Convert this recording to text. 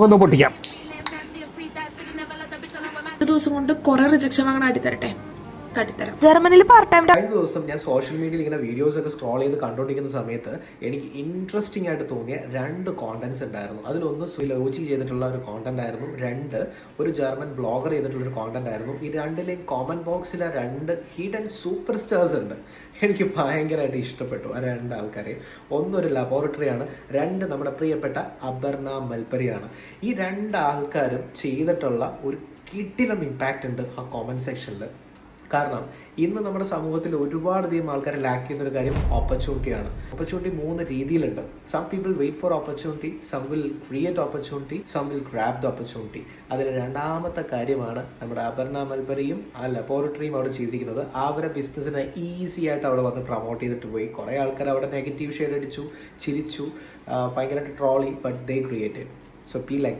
ഒന്ന് പൊട്ടിക്കാം. ഒരു ദിവസം കൊണ്ട് കുറെ റിജക്ഷൻ വാങ്ങണ അടിത്തരട്ടെ കടിത്തരം. ജർമ്മനിയിൽ പാർട്ട് ടൈം. കഴിഞ്ഞ ദിവസം ഞാൻ സോഷ്യൽ മീഡിയയിൽ ഇങ്ങനെ വീഡിയോസ് ഒക്കെ സ്ക്രോൾ ചെയ്ത് കണ്ടുകൊണ്ടിരിക്കുന്ന സമയത്ത് എനിക്ക് ഇൻട്രസ്റ്റിംഗ് ആയിട്ട് തോന്നിയ 2 കോണ്ടന്റ്സ് ഉണ്ടായിരുന്നു. അതിലൊന്ന് സുലോചി ചെയ്തിട്ടുള്ള ഒരു കോണ്ടന്റ് ആയിരുന്നു, 2 ഒരു ജർമ്മൻ ബ്ലോഗർ ചെയ്തിട്ടുള്ള ഒരു കോണ്ടന്റ് ആയിരുന്നു. ഈ രണ്ടിലെയും കോമന്റ് ബോക്സിൽ 2 ഹിഡൻ സൂപ്പർ സ്റ്റാർസ് ഉണ്ട്. എനിക്ക് ഭയങ്കരമായിട്ട് ഇഷ്ടപ്പെട്ടു ആ 2 ആൾക്കാരെ. ഒന്നൊരു ലബോറട്ടറിയാണ്, 2 നമ്മുടെ പ്രിയപ്പെട്ട അപർണ മൽപരിയാണ്. ഈ 2 ആൾക്കാരും ചെയ്തിട്ടുള്ള ഒരു കിടിലം ഇമ്പാക്റ്റ് ഉണ്ട് ആ കോമന്റ് സെക്ഷനിൽ. കാരണം ഇന്ന് നമ്മുടെ സമൂഹത്തിൽ ഒരുപാടധികം ആൾക്കാരെ ലാക്ക് ചെയ്യുന്ന ഒരു കാര്യം ഓപ്പർച്യൂണിറ്റിയാണ്. ഓപ്പർച്യൂണിറ്റി 3 രീതിയിലുണ്ട്. Some people wait for opportunity, some will create opportunity, some will grab the opportunity. അതിൽ 2ാമത്തെ കാര്യമാണ് നമ്മുടെ അപർണ മൽപരിയും ആ ലബോറട്ടറിയും അവിടെ ചെയ്തിരിക്കുന്നത്. അവരുടെ ബിസിനസ്സിനെ ഈസി ആയിട്ട് അവിടെ വന്ന് പ്രൊമോട്ട് ചെയ്തിട്ട് പോയി. കുറേ ആൾക്കാർ അവിടെ നെഗറ്റീവ് ഷെയ്ഡ് അടിച്ചു, ചിരിച്ചു, ഭയങ്കരമായിട്ട് trolley, but they created. So be like